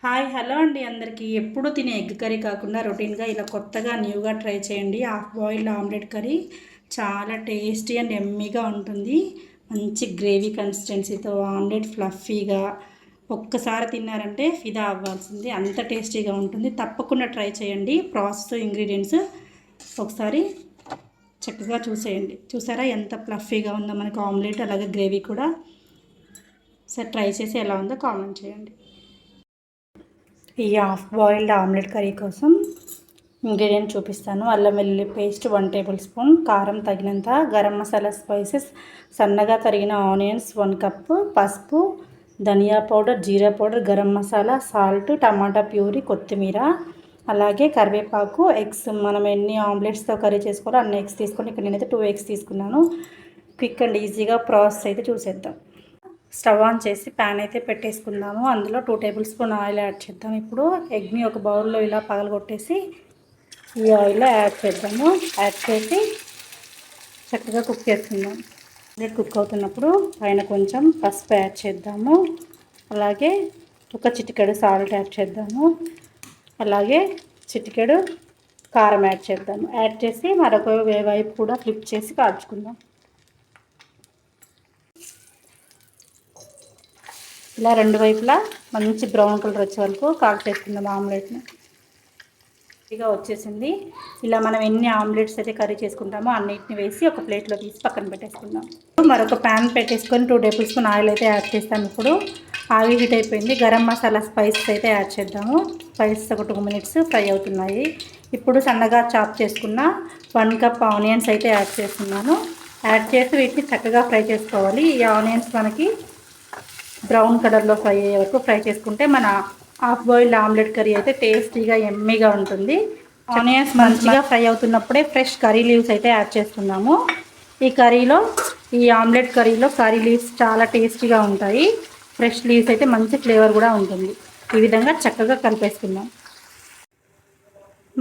Hi hello అండి అందరికీ. ఎప్పుడు తినే ఎగ్ కర్రీ కాకుండా రొటీన్గా ఇలా కొత్తగా న్యూగా ట్రై చేయండి. హాఫ్ బాయిల్డ్ ఆమ్లెట్ కర్రీ చాలా టేస్టీ అండ్ ఎమ్మీగా ఉంటుంది. మంచి గ్రేవీ కన్సిస్టెన్సీతో ఆమ్లెట్ ఫ్లఫీగా ఒక్కసారి తిన్నారంటే ఫిదా అవ్వాల్సింది, అంత టేస్టీగా ఉంటుంది. తప్పకుండా ట్రై చేయండి. ప్రాసెస్ ఇంగ్రీడియంట్స్ ఒకసారి చక్కగా చూసేయండి. చూసారా ఎంత ఫ్లఫీగా ఉందో మనకు ఆమ్లెట్, అలాగే గ్రేవీ కూడా. సరే ట్రై చేసి ఎలా ఉందో కామెంట్ చేయండి. ఈ హాఫ్ బాయిల్డ్ ఆమ్లెట్ కర్రీ కోసం ఇంగ్రీడియంట్ చూపిస్తాను. అల్లం వెల్లుల్లి పేస్ట్ 1 టేబుల్ స్పూన్, కారం తగినంత, గరం మసాలా స్పైసెస్, సన్నగా తరిగిన ఆనియన్స్ 1 కప్పు, పసుపు, ధనియా పౌడర్, జీరా పౌడర్, గరం మసాలా, సాల్ట్, టమాటా ప్యూరీ, కొత్తిమీర, అలాగే కరివేపాకు, ఎగ్స్. మనం ఎన్ని ఆమ్లెట్స్తో కర్రీ చేసుకోవాలో అన్ని ఎగ్స్ తీసుకొని ఇక్కడ నేనైతే 2 ఎగ్స్ తీసుకున్నాను. క్విక్ అండ్ ఈజీగా ప్రాసెస్ అయితే చూసేద్దాం. స్టవ్ ఆన్ చేసి ప్యాన్ అయితే పెట్టేసుకుందాము. అందులో 2 టేబుల్ స్పూన్ ఆయిల్ యాడ్ చేద్దాం. ఇప్పుడు ఎగ్ని ఒక బౌల్లో ఇలా పగలగొట్టేసి ఈ ఆయిల్లో యాడ్ చేద్దాము. యాడ్ చేసి చక్కగా కుక్ చేసుకుందాం. ఆమ్లెట్ కుక్ అవుతున్నప్పుడు పైన కొంచెం పసుపు యాడ్ చేద్దాము. అలాగే ఒక చిటికెడు సాల్ట్ యాడ్ చేద్దాము. అలాగే చిటికెడు కారం యాడ్ చేద్దాము. యాడ్ చేసి మరొక వైపు కూడా ఫ్లిప్ చేసి కాల్చుకుందాం. ఇలా రెండు వైపులా మంచి బ్రౌన్ కలర్ వచ్చే వరకు కాల్చేసుకుందాం ఆమ్లెట్ని. ఇదిగా వచ్చేసింది. ఇలా మనం ఎన్ని ఆమ్లెట్స్ అయితే కర్రీ చేసుకుంటామో అన్నిటిని వేసి ఒక ప్లేట్లో తీసి పక్కన పెట్టేసుకుందాం. మరొక ప్యాన్ పెట్టేసుకొని 2 టేబుల్ స్పూన్ ఆయిల్ అయితే యాడ్ చేస్తాము. ఇప్పుడు ఆయిల్ హీట్ అయిపోయింది. గరం మసాలా స్పైసెస్ అయితే యాడ్ చేద్దాము. స్పైసెస్ ఒక 2 మినిట్స్ ఫ్రై అవుతున్నాయి. ఇప్పుడు సన్నగా చాప్ చేసుకున్న 1 కప్ ఆనియన్స్ అయితే యాడ్ చేస్తున్నాను. యాడ్ చేసి వీటిని చక్కగా ఫ్రై చేసుకోవాలి. ఈ ఆనియన్స్ మనకి బ్రౌన్ కలర్లో ఫ్రై అయ్యే వరకు ఫ్రై చేసుకుంటే మన హాఫ్ బాయిల్డ్ ఆమ్లెట్ కర్రీ అయితే టేస్టీగా ఎమ్మీగా ఉంటుంది. ఆనియన్స్ మంచిగా ఫ్రై అవుతున్నప్పుడే ఫ్రెష్ కర్రీ లీవ్స్ అయితే యాడ్ చేస్తున్నాము. ఈ కర్రీలో, ఈ ఆమ్లెట్ కర్రీలో కర్రీ లీవ్స్ చాలా టేస్టీగా ఉంటాయి. ఫ్రెష్ లీవ్స్ అయితే మంచి ఫ్లేవర్ కూడా ఉంటుంది. ఈ విధంగా చక్కగా కలిపేసుకుందాం.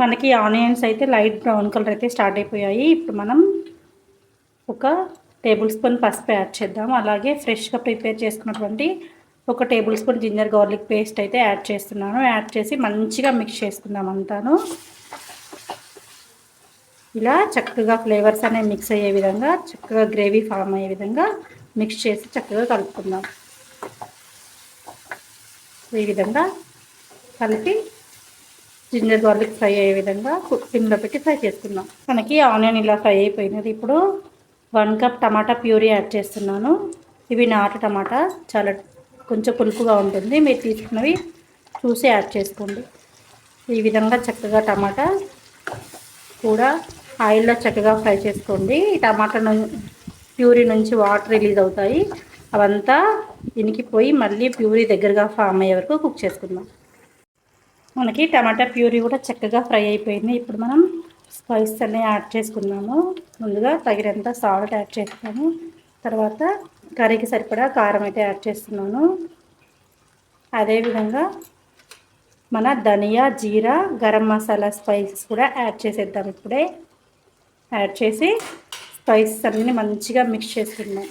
మనకి ఆనియన్స్ అయితే లైట్ బ్రౌన్ కలర్ అయితే స్టార్ట్ అయిపోయాయి. ఇప్పుడు మనం ఒక టేబుల్ స్పూన్ పసుపు యాడ్ చేద్దాము. అలాగే ఫ్రెష్గా ప్రిపేర్ చేసుకున్నటువంటి ఒక tablespoon ginger garlic paste అయితే యాడ్ చేస్తున్నాను. యాడ్ చేసి మంచిగా మిక్స్ చేసుకుందాం అంతాను. ఇలా చక్కగా ఫ్లేవర్స్ అనేవి మిక్స్ అయ్యే విధంగా, చక్కగా గ్రేవీ ఫామ్ అయ్యే విధంగా మిక్స్ చేసి చక్కగా కలుపుకుందాం. ఈ విధంగా కలిపి జింజర్ గార్లిక్ ఫ్రై అయ్యే విధంగా సిమ్లో పెట్టి ఫ్రై చేసుకుందాం. మనకి ఆనియన్ ఇలా ఫ్రై అయిపోయినది. ఇప్పుడు 1 కప్ టమాటా ప్యూరీ యాడ్ చేస్తున్నాను. ఇవి నాటు టమాటా, చాలా కొంచెం పులుపుగా ఉంటుంది. మీరు తీసుకున్నవి చూసి యాడ్ చేసుకోండి. ఈ విధంగా చక్కగా టమాటా కూడా ఆయిల్లో చక్కగా ఫ్రై చేసుకోండి. ఈ టమాటా ప్యూరీ నుంచి వాటర్ రిలీజ్ అవుతాయి. అవంతా ఇనికిపోయి మళ్ళీ ప్యూరీ దగ్గరగా ఫామ్ అయ్యే వరకు కుక్ చేసుకుందాం. మనకి టమాటా ప్యూరీ కూడా చక్కగా ఫ్రై అయిపోయింది. ఇప్పుడు మనం స్పైసెస్ అన్నీ యాడ్ చేసుకున్నాము. ముందుగా తగినంత సాల్ట్ యాడ్ చేస్తాము. తర్వాత కర్రీకి సరిపడా కారం అయితే యాడ్ చేస్తున్నాను. అదేవిధంగా మన ధనియా, జీరా, గరం మసాలా స్పైసెస్ కూడా యాడ్ చేసేద్దాం. ఇప్పుడే యాడ్ చేసి స్పైసెస్ అన్నీ మంచిగా మిక్స్ చేసుకుందాం.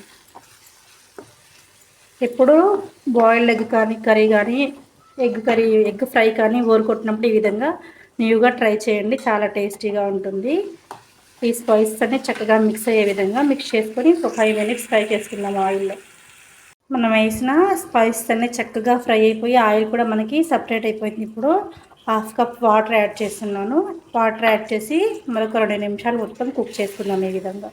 ఎప్పుడు బాయిల్డ్ ఎగ్ కానీ కర్రీ కానీ ఎగ్ ఫ్రై కానీ కొట్టినప్పుడు ఈ విధంగా న్యూగా ట్రై చేయండి. చాలా టేస్టీగా ఉంటుంది. ఈ స్పైసెస్ అన్నీ చక్కగా మిక్స్ అయ్యే విధంగా మిక్స్ చేసుకొని ఒక 5 మినిట్స్ ఫ్రై చేసుకుందాం ఆయిల్లో. మనం వేసిన స్పైసెస్ అన్నీ చక్కగా ఫ్రై అయిపోయి ఆయిల్ కూడా మనకి సపరేట్ అయిపోయింది. ఇప్పుడు 1/2 కప్ వాటర్ యాడ్ చేస్తున్నాను. వాటర్ యాడ్ చేసి మరొక 2 నిమిషాలు మొత్తం కుక్ చేసుకుందాం. ఈ విధంగా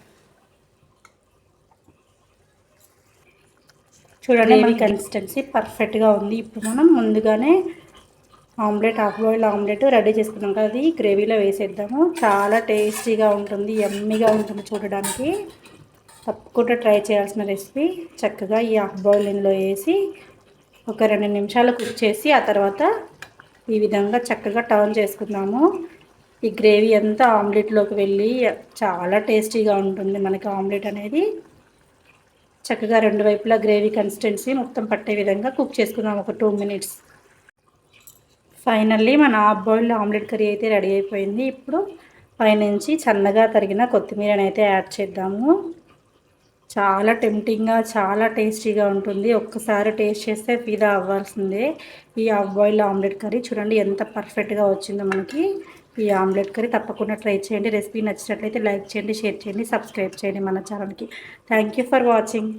చూడండి, మన కన్సిస్టెన్సీ పర్ఫెక్ట్గా ఉంది. ఇప్పుడు మనం ముందుగానే హాఫ్ బాయిల్డ్ ఆమ్లెట్ రెడీ చేసుకున్నాం కదా, అది గ్రేవీలో వేసేద్దాము. చాలా టేస్టీగా ఉంటుంది, యమ్మీగా ఉంటుంది చూడడానికి. తప్పకుండా ట్రై చేయాల్సిన రెసిపీ. చక్కగా ఈ హాఫ్ బాయిల్డ్లో వేసి ఒక 2 నిమిషాలు కుక్ చేసి ఆ తర్వాత ఈ విధంగా చక్కగా టర్న్ చేసుకుందాము. ఈ గ్రేవీ అంతా ఆమ్లెట్లోకి వెళ్ళి చాలా టేస్టీగా ఉంటుంది మనకి ఆమ్లెట్ అనేది. చక్కగా రెండు వైపులా గ్రేవీ కన్సిస్టెన్సీ మొత్తం పట్టే విధంగా కుక్ చేసుకుందాం ఒక 2 మినిట్స్. ఫైనల్లీ మన హాఫ్ బాయిల్డ్ ఆమ్లెట్ కర్రీ అయితే రెడీ అయిపోయింది. ఇప్పుడు పైనుంచి సన్నగా తరిగిన కొత్తిమీరని అయితే యాడ్ చేద్దాము. చాలా టెంప్టింగ్గా చాలా టేస్టీగా ఉంటుంది. ఒక్కసారి టేస్ట్ చేస్తే ఫిదా అవ్వాల్సిందే. ఈ హాఫ్ బాయిల్డ్ ఆమ్లెట్ కర్రీ చూడండి ఎంత పర్ఫెక్ట్గా వచ్చిందో మనకి. ఈ ఆమ్లెట్ కర్రీ తప్పకుండా ట్రై చేయండి. రెసిపీ నచ్చినట్లయితే లైక్ చేయండి, షేర్ చేయండి, సబ్స్క్రైబ్ చేయండి మన ఛానల్కి. Thank you for watching.